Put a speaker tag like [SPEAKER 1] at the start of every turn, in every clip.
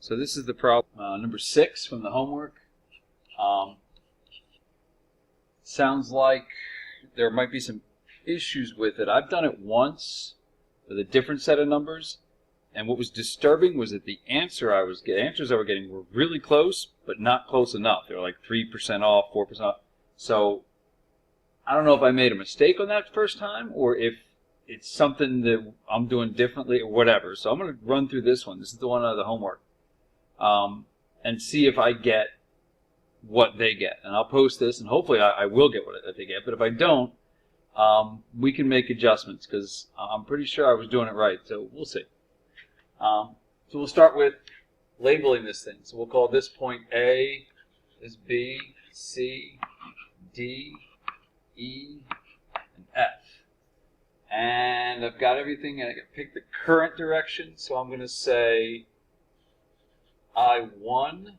[SPEAKER 1] So this is the problem number 6 from the homework. Sounds like there might be some issues with it. I've done it once with a different set of numbers, and what was disturbing was that the answers I was getting were really close, but not close enough. They were like 3% off, 4% off. So I don't know if I made a mistake on that first time, or if it's something that I'm doing differently or whatever. So I'm going to run through this one. This is the one out of the homework. And see if I get what they get. And I'll post this, and hopefully I will get what they get. But if I don't, we can make adjustments, because I'm pretty sure I was doing it right. So we'll see. So we'll start with labeling this thing. So we'll call this point A, this B, C, D, E, and F. And I've got everything, and I can pick the current direction. So I'm going to say I1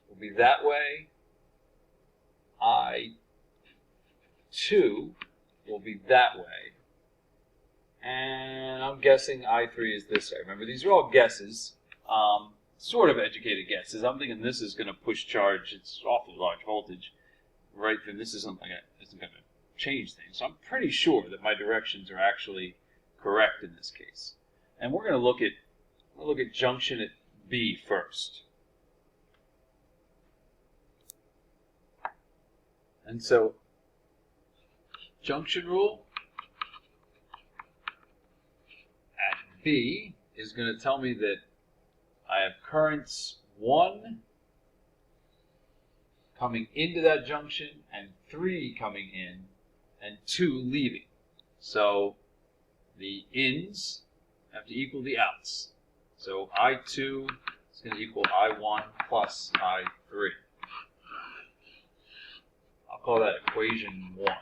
[SPEAKER 1] will be that way. I2 will be that way. And I'm guessing I3 is this way. Remember, these are all guesses, sort of educated guesses. I'm thinking this is going to push charge. It's awfully large voltage. Right then, this isn't going to change things. So I'm pretty sure that my directions are actually correct in this case. And we're going to look at junction at B first. And so, junction rule at B is going to tell me that I have currents 1 coming into that junction and 3 coming in and 2 leaving. So the ins have to equal the outs. So I2 is going to equal I1 plus I3. I'll call that equation 1.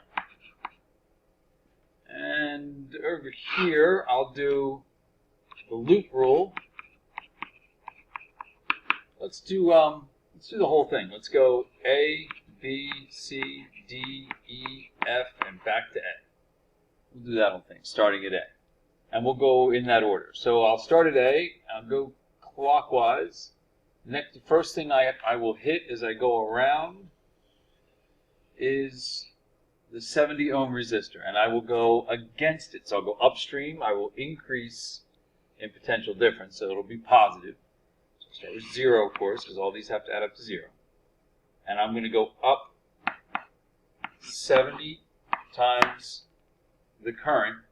[SPEAKER 1] And over here, I'll do the loop rule. Let's do the whole thing. Let's go A, B, C, D, E, F, and back to A. We'll do that whole thing, starting at A. And we'll go in that order. So I'll start at A, I'll go clockwise. The first thing I will hit as I go around is the 70 ohm resistor, and I will go against it. So I'll go upstream. I will increase in potential difference, so it'll be positive. So I'll start with 0, of course, because all these have to add up to 0. And I'm going to go up 70 times the current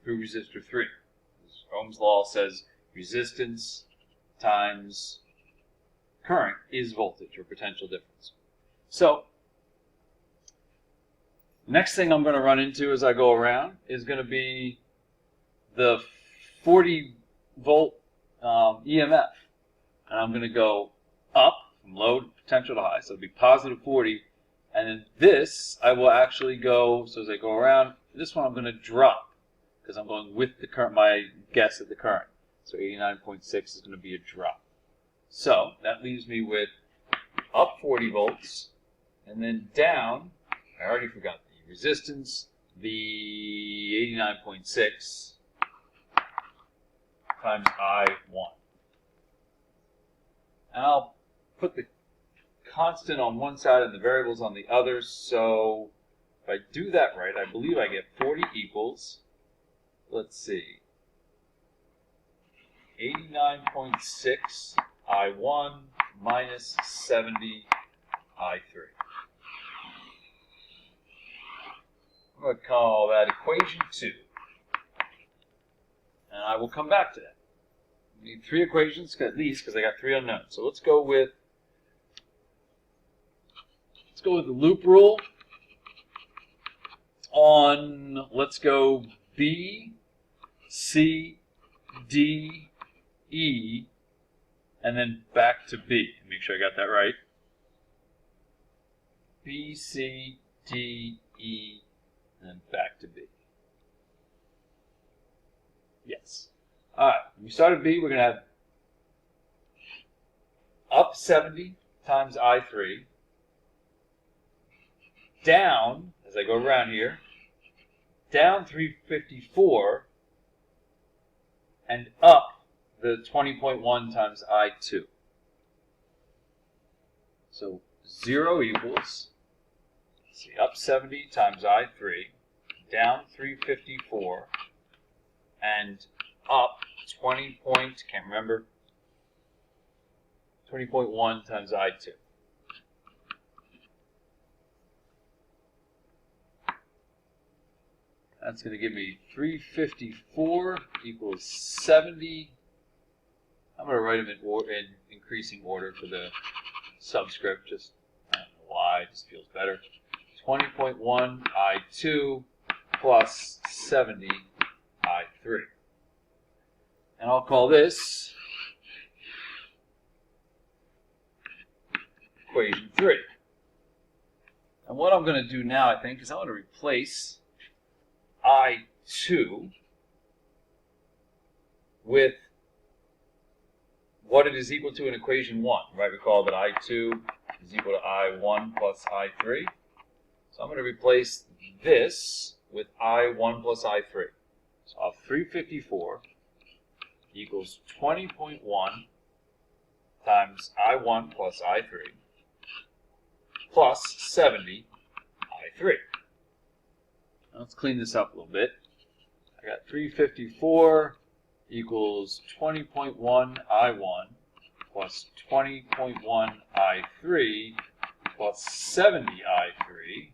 [SPEAKER 1] through resistor 3. Ohm's law says resistance times current is voltage, or potential difference. So, next thing I'm going to run into as I go around is going to be the 40 volt EMF. And I'm going to go up from low to potential to high. So it'll be positive 40. And then this, I will actually go, so as I go around, this one I'm going to drop, because I'm going with the current, my guess at the current. So 89.6 is going to be a drop. So that leaves me with up 40 volts, and then down, I already forgot the resistance, the 89.6 times I1. And I'll put the constant on one side and the variables on the other. So if I do that right, I believe I get 40 equals, let's see, 89.6 I1 minus 70 I3. I'm going to call that equation 2. And I will come back to that. We need 3 equations at least, because I got 3 unknowns. So let's go with the loop rule on, let's go B, C, D, E, and then back to B. Make sure I got that right. B, C, D, E, and then back to B. Yes. All right. When we start at B, we're going to have up 70 times I3, down, as I go around here, down 354, and up the 20.1 times I2. So 0 equals, let's see, up 70 times I3, down 354, and up 20.1 times I2. That's going to give me 354 equals 70. I'm going to write them in increasing order for the subscript. Just, I don't know why, it just feels better. 20.1 I2 plus 70 I3. And I'll call this equation 3. And what I'm going to do now, I think, is I'm going to replace I2 with what it is equal to in equation 1. Right? Recall that I2 is equal to I1 plus I3. So I'm going to replace this with I1 plus I3. So I'll have 354 equals 20.1 times I1 plus I3 plus 70 I3. Now let's clean this up a little bit. I got 354 equals 20.1 I1 plus 20.1 I3 plus 70 I3.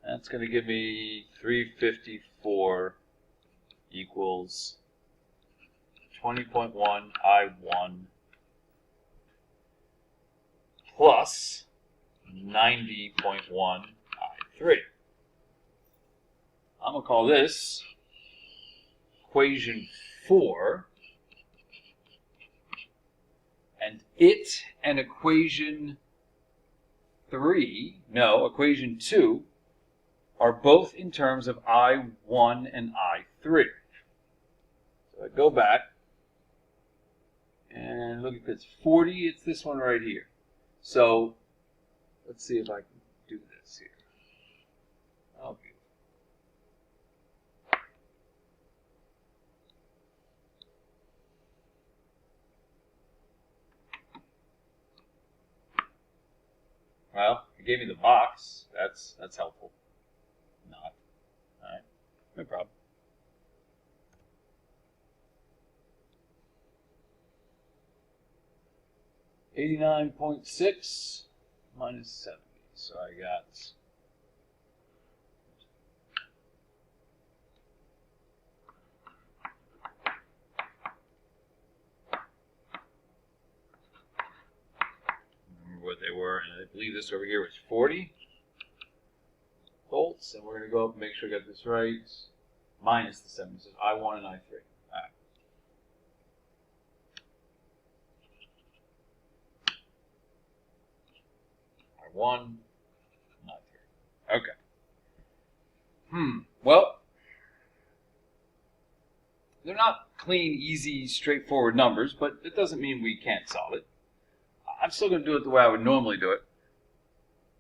[SPEAKER 1] That's going to give me 354 equals 20.1 I1 plus 90.1 I3. I'm going to call this equation 4, and it and equation 2 are both in terms of I1 and I3. So I go back and look at this. 40, it's this one right here. So let's see if I can do this here. Oh, beautiful. Well, it gave me the box. That's helpful. Not. All right. No problem. $89.6 minus 70. So I got what they were, and I believe this over here was 40 volts, and we're going to go up and make sure I got this right, minus the 70, so I1 and I3. All right. I1, and I3. Okay. Well, they're not clean, easy, straightforward numbers, but it doesn't mean we can't solve it. I'm still going to do it the way I would normally do it.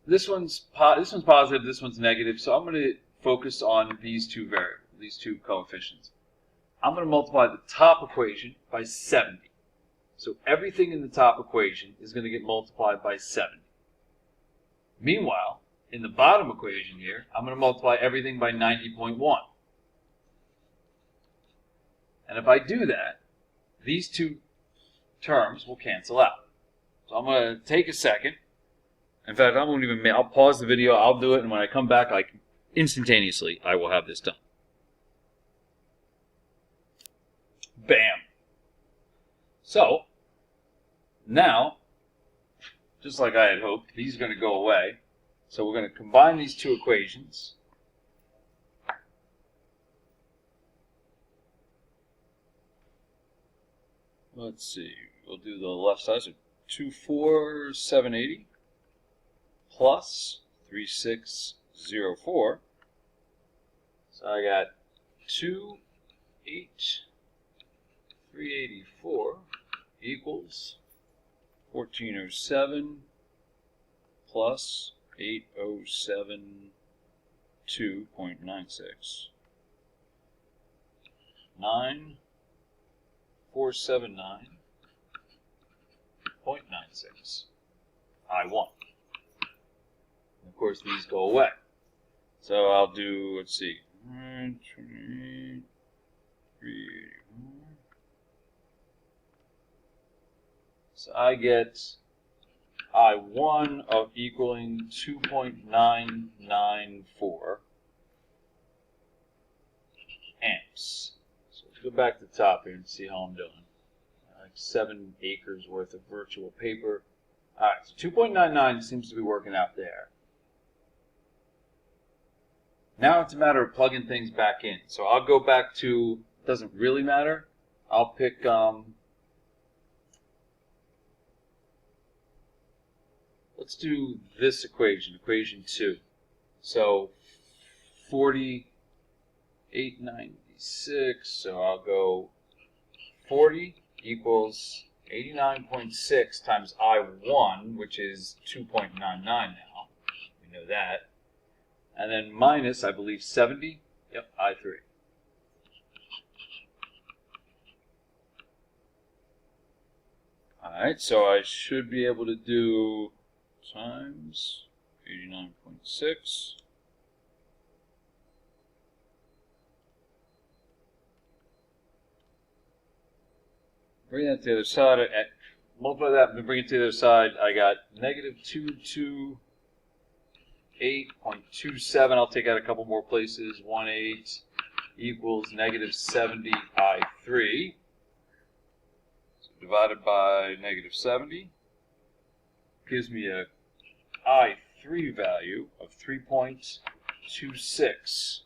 [SPEAKER 1] This one's positive, this one's negative, so I'm going to focus on these two variables, these two coefficients. I'm going to multiply the top equation by 70. So everything in the top equation is going to get multiplied by 70. Meanwhile, in the bottom equation here, I'm going to multiply everything by 90.1. And if I do that, these two terms will cancel out. So I'm going to take a second. In fact, I'll pause the video, I'll do it, and when I come back, instantaneously, I will have this done. Bam! So, now, just like I had hoped, these are going to go away. So we're going to combine these two equations. Let's see, we'll do the left side. So 24780 plus 3604. So I got 28384 equals 1407 plus 8072.96. 9 479.96. I1. And of course, these go away. So I'll do, let's see, 381. So I get I1 of equaling 2.994 amps. So let's go back to the top here and see how I'm doing. Like 7 acres worth of virtual paper. Alright, so 2.99 seems to be working out there. Now it's a matter of plugging things back in. So I'll go back to, doesn't really matter. I'll pick, let's do this equation, equation 2. So 4896, so I'll go 40 equals 89.6 times I1, which is 2.99 now. We know that. And then minus, I believe, 70. Yep, I3. Alright, so I should be able to do times 89.6. Bring that to the other side. Multiply that and bring it to the other side. I got negative 228.27. I'll take out a couple more places. 18 equals negative 70 I3. So divided by negative 70 gives me a I3 value of 3.26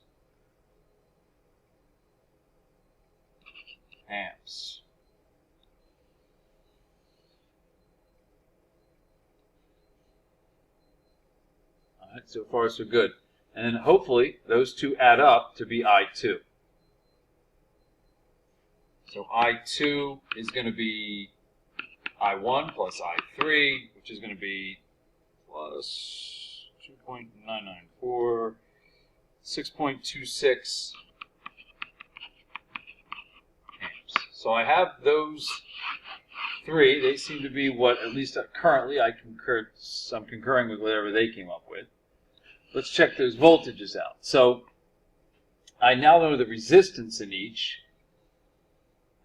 [SPEAKER 1] amps. Alright, so far so good. And then hopefully those two add up to be I2. So I2 is going to be I1 plus I3, which is going to be plus 2.994, 6.26 amps. So I have those three. They seem to be what, at least currently, I'm concurring with whatever they came up with. Let's check those voltages out. So I now know the resistance in each.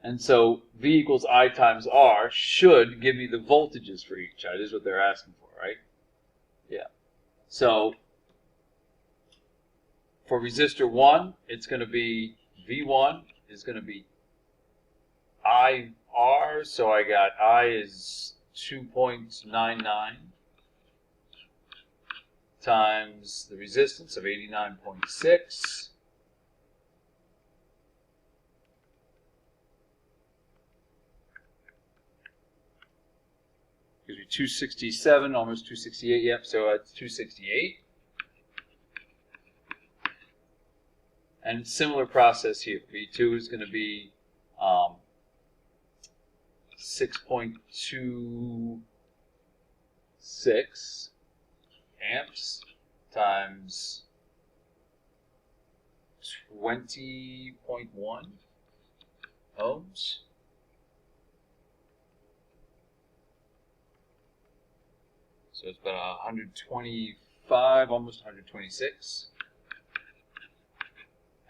[SPEAKER 1] And so V equals I times R should give me the voltages for each. That is what they're asking for, right? Yeah. So for resistor 1, it's going to be V1 is going to be IR. So I got I is 2.99 times the resistance of 89.6. Gives me 267, almost 268, yep, so it's 268. And similar process here. V2 is going to be 6.26 amps times 20.1 ohms. So it's about 125, almost 126.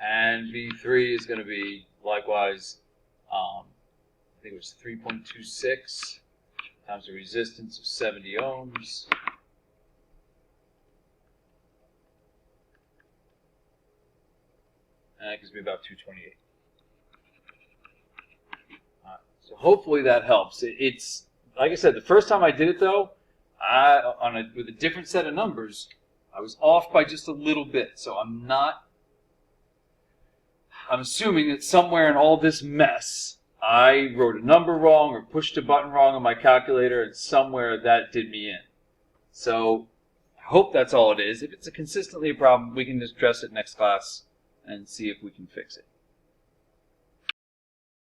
[SPEAKER 1] And V3 is going to be likewise, I think it was 3.26 times the resistance of 70 ohms. And that gives me about 228. So hopefully that helps. It's, like I said, the first time I did it though, with a different set of numbers, I was off by just a little bit. So I'm assuming that somewhere in all this mess, I wrote a number wrong or pushed a button wrong on my calculator, and somewhere that did me in. So I hope that's all it is. If it's consistently a problem, we can just address it next class and see if we can fix it.